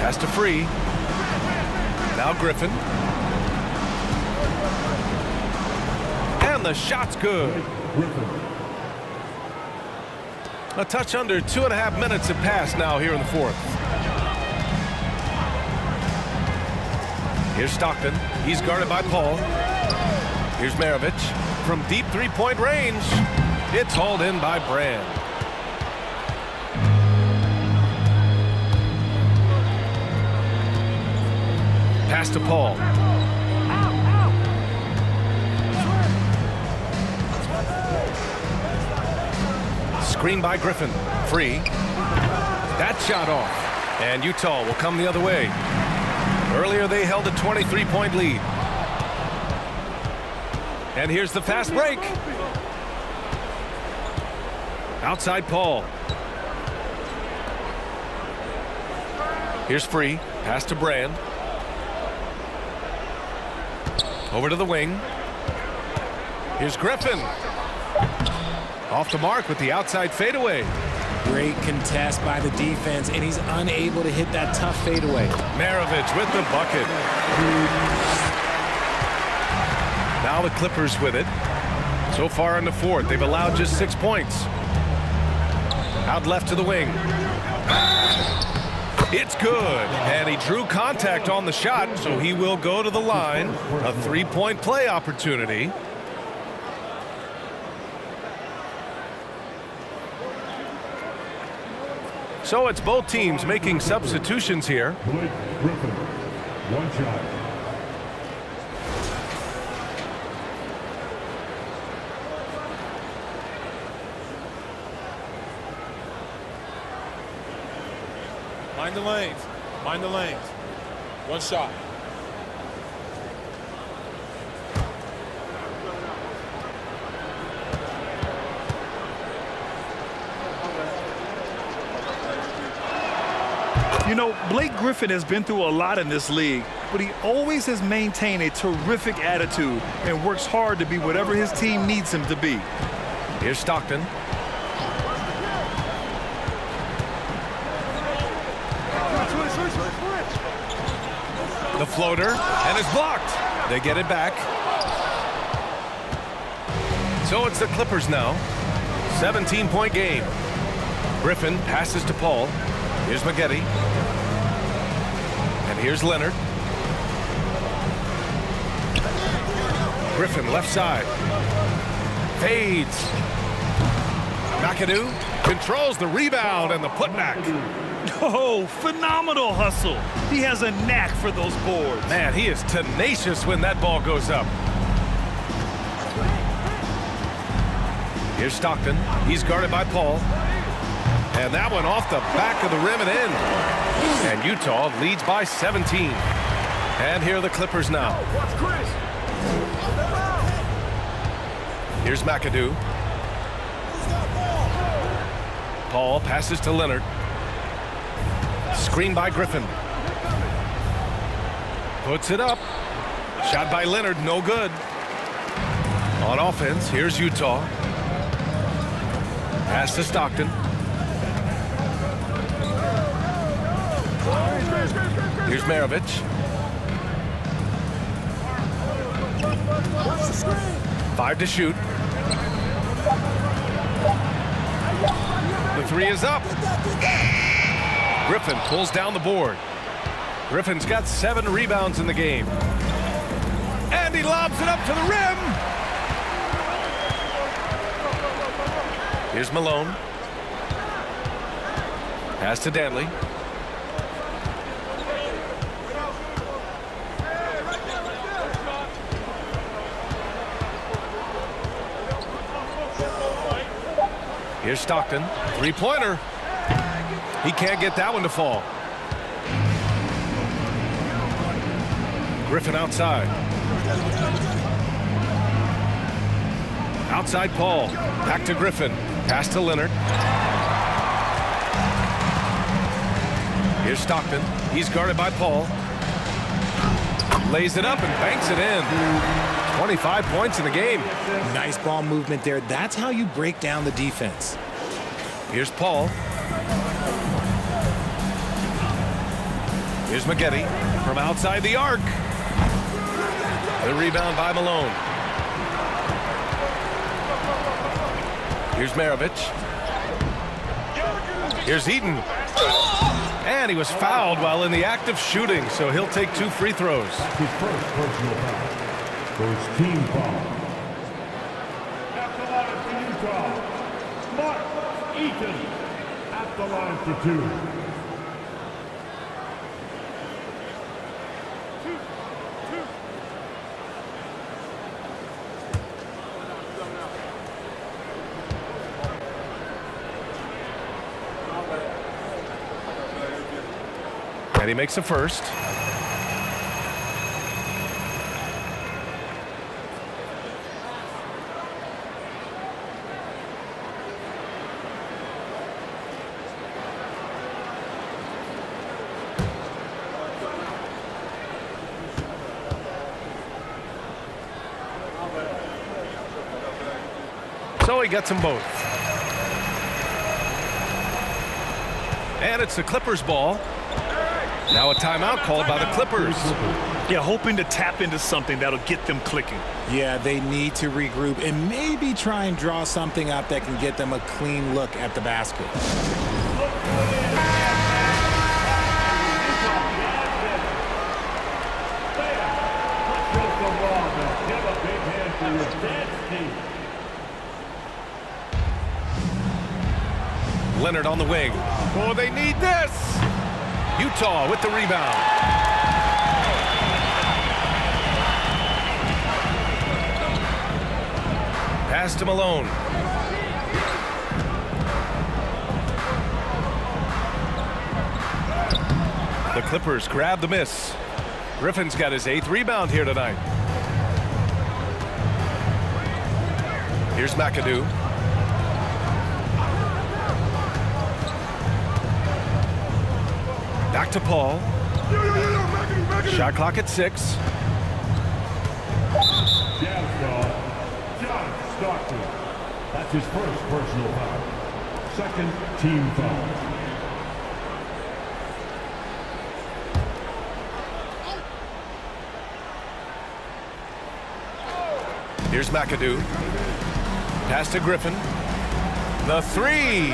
Pass to Free. Now Griffin. And the shot's good. A touch under 2.5 minutes have passed now here in the fourth. Here's Stockton. He's guarded by Paul. Here's Maravich. From deep 3-point range. It's hauled in by Brand. Pass to Paul. Screen by Griffin. Free. That shot off. And Utah will come the other way. Earlier they held a 23-point lead. And here's the fast break. Outside Paul. Here's Free. Pass to Brand. Over to the wing. Here's Griffin. Off the mark with the outside fadeaway. Great contest by the defense, and he's unable to hit that tough fadeaway. Maravich with the bucket. Now the Clippers with it. So far in the fourth, they've allowed just 6 points. Out left to the wing. It's good, and he drew contact on the shot, so he will go to the line. A 3-point play opportunity. So it's both teams making substitutions here. Blake Griffin, 1 shot. Mind the lanes. Mind the lanes. 1 shot. You know, Blake Griffin has been through a lot in this league, but he always has maintained a terrific attitude and works hard to be whatever his team needs him to be. Here's Stockton. The floater, and it's blocked. They get it back. So it's the Clippers now. 17-point game. Griffin passes to Paul. Here's Maggette. And here's Leonard. Griffin left side. Fades. McAdoo controls the rebound and the putback. Oh, phenomenal hustle. He has a knack for those boards. Man, he is tenacious when that ball goes up. Here's Stockton. He's guarded by Paul. And that one off the back of the rim and in. And Utah leads by 17. And here are the Clippers now. Here's McAdoo. Paul passes to Leonard. Screen by Griffin. Puts it up. Shot by Leonard, no good. On offense, here's Utah. Pass to Stockton. Here's Maravich. 5 to shoot. The 3 is up. Griffin pulls down the board. Griffin's got 7 rebounds in the game. And he lobs it up to the rim. Here's Malone. Pass to Danley. Here's Stockton. 3-pointer. He can't get that one to fall. Griffin outside. Outside Paul. Back to Griffin. Pass to Leonard. Here's Stockton. He's guarded by Paul. Lays it up and banks it in. 25 points in the game. Nice ball movement there. That's how you break down the defense. Here's Paul. Here's Maggette from outside the arc. The rebound by Malone. Here's Maravich. Here's Eaton. And he was fouled while in the act of shooting, so he'll take 2 free throws. That's his first personal foul. First team foul. At the line for Utah, Mark Eaton. At the line for 2. And he makes a first. So he gets them both. And it's the Clippers ball. Now a timeout called by the Clippers. Yeah, hoping to tap into something that'll get them clicking. Yeah, they need to regroup and maybe try and draw something up that can get them a clean look at the basket. Leonard on the wing. Oh, they need this. Utah with the rebound. Pass to Malone. The Clippers grab the miss. Griffin's got his 8th rebound here tonight. Here's McAdoo. Back to Paul. Shot clock at 6. Jazz foul. John Stockton. That's his first personal foul. Second team foul. Here's McAdoo. Pass to Griffin. The 3.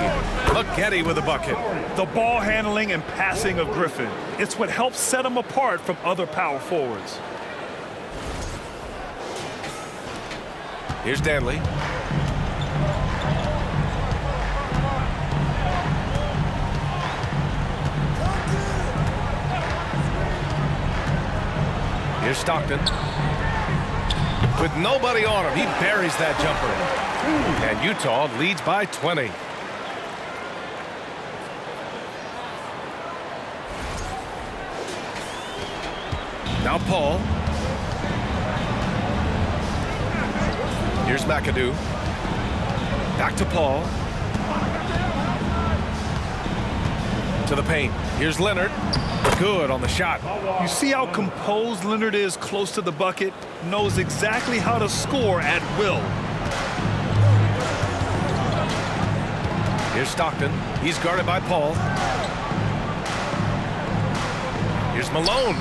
Maggette with a bucket. The ball handling and passing of Griffin. It's what helps set him apart from other power forwards. Here's Danley. Here's Stockton. With nobody on him, he buries that jumper. And Utah leads by 20. Now Paul. Here's McAdoo. Back to Paul. To the paint. Here's Leonard. Good on the shot. You see how composed Leonard is close to the bucket? Knows exactly how to score at will. Here's Stockton. He's guarded by Paul. Here's Malone.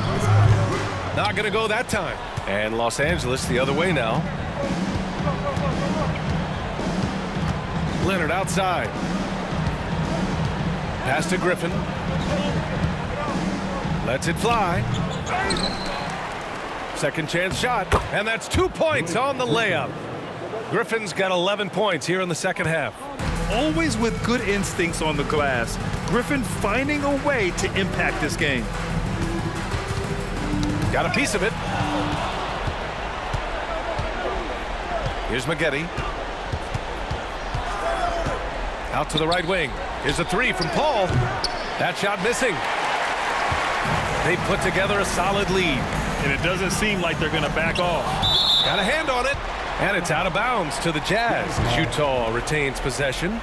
Not going to go that time. And Los Angeles the other way now. Leonard outside. Pass to Griffin. Lets it fly. Second chance shot. And that's 2 points on the layup. Griffin's got 11 points here in the second half. Always with good instincts on the glass. Griffin finding a way to impact this game. Got a piece of it. Here's Maggette. Out to the right wing. Here's a 3 from Paul. That shot missing. They put together a solid lead. And it doesn't seem like they're going to back off. Got a hand on it. And it's out of bounds to the Jazz as Utah retains possession.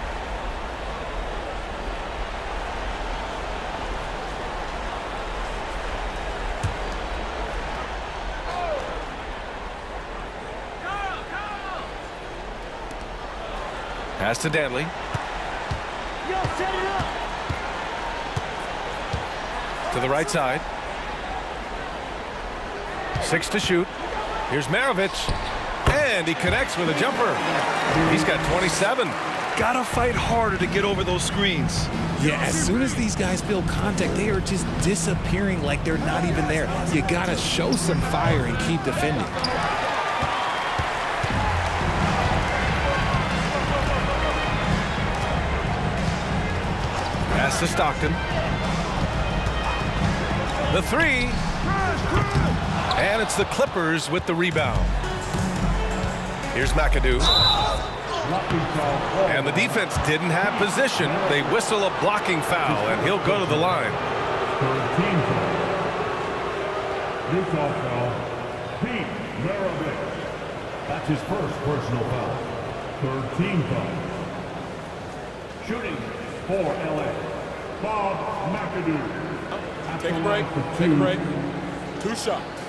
Pass to Danley. To the right side. 6 to shoot. Here's Maravich. And he connects with a jumper. He's got 27. Gotta fight harder to get over those screens. Yeah, as soon as these guys feel contact, they are just disappearing like they're not even there. You gotta show some fire and keep defending. Pass to Stockton. The 3. And it's the Clippers with the rebound. Here's McAdoo. And the defense didn't have position. They whistle a blocking foul, and he'll go to the line. Third team foul. Utah foul. Pete Maravich. That's his first personal foul. Third team foul. Shooting for LA. Bob McAdoo. Take a break. Take a break. 2 shots.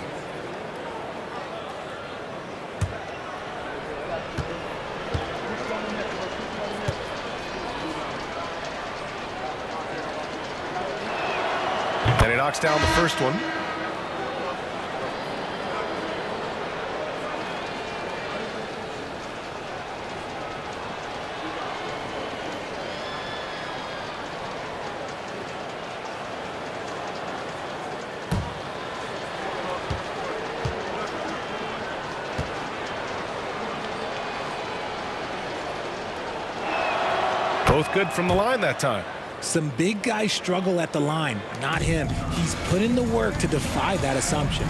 And he knocks down the first one. Both good from the line that time. Some big guys struggle at the line, not him. He's put in the work to defy that assumption.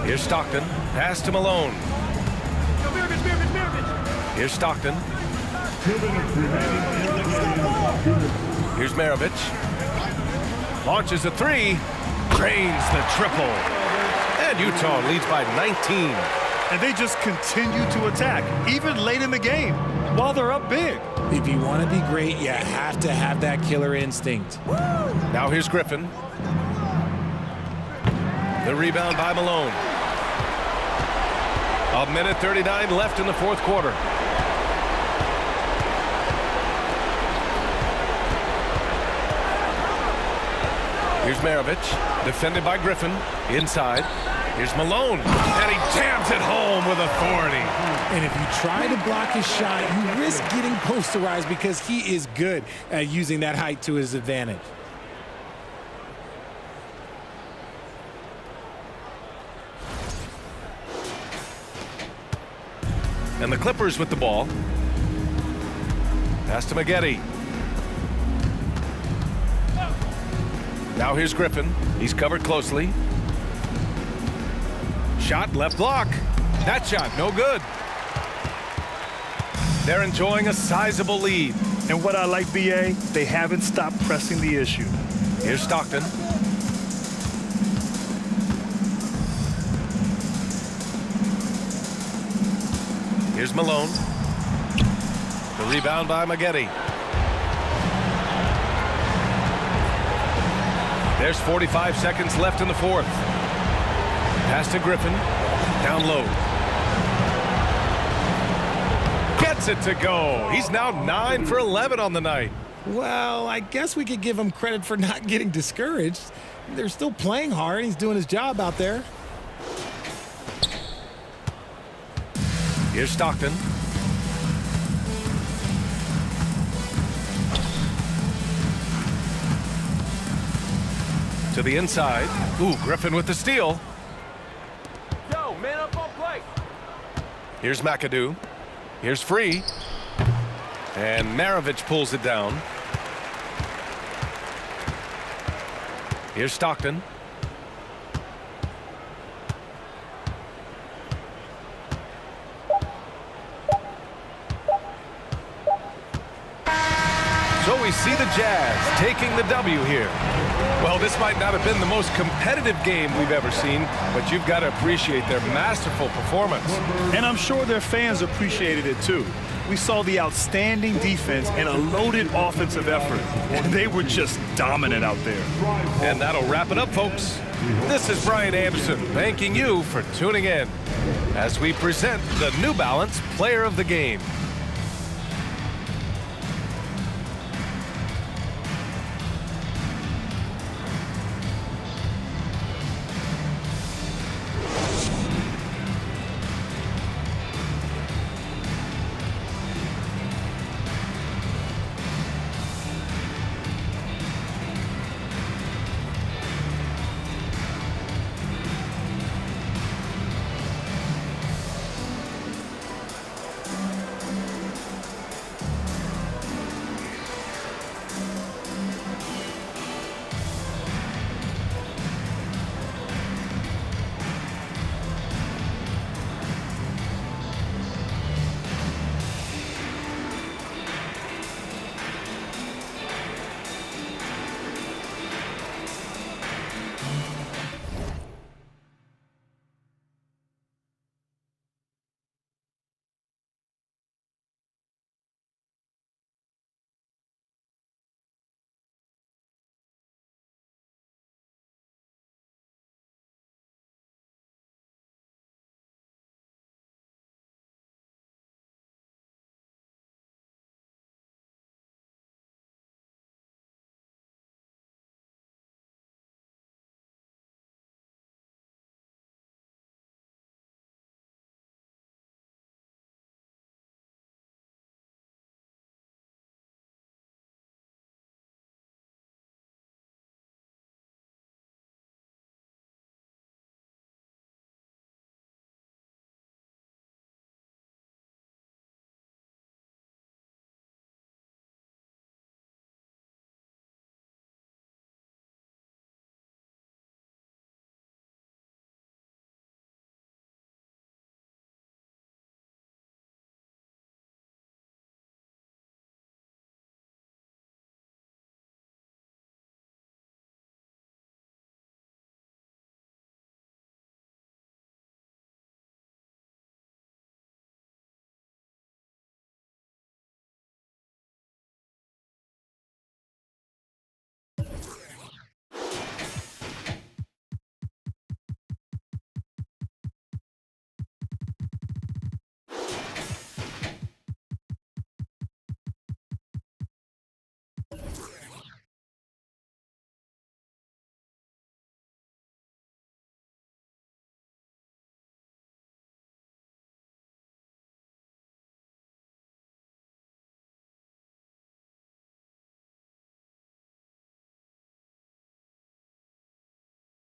Here's Stockton. Pass to Malone. Here's Stockton. 2 minutes remaining in the game. Here's Maravich. Launches a three. Drains the triple. And Utah leads by 19. And they just continue to attack, even late in the game, while they're up big. If you want to be great, you have to have that killer instinct. Now here's Griffin. The rebound by Malone. 1:39 left in the fourth quarter. Here's Maravich, defended by Griffin, inside. Here's Malone, and he jams it home with authority. And if you try to block his shot, you risk getting posterized because he is good at using that height to his advantage. And the Clippers with the ball. Pass to Maggette. Now here's Griffin. He's covered closely. Shot left block. That shot no good. They're enjoying a sizable lead. And what I like, BA, they haven't stopped pressing the issue. Here's Stockton. Here's Malone. The rebound by Maggette. There's 45 seconds left in the fourth. Pass to Griffin. Down low. Gets it to go. He's now 9 for 11 on the night. Well, I guess we could give him credit for not getting discouraged. They're still playing hard. He's doing his job out there. Here's Stockton. To the inside. Ooh, Griffin with the steal. Yo, man up on play. Here's McAdoo. Here's Free. And Maravich pulls it down. Here's Stockton. So we see the Jazz taking the W here. Well, this might not have been the most competitive game we've ever seen, but you've got to appreciate their masterful performance. And I'm sure their fans appreciated it too. We saw the outstanding defense and a loaded offensive effort. And they were just dominant out there. And that'll wrap it up, folks. This is Brian Anderson thanking you for tuning in as we present the New Balance Player of the Game.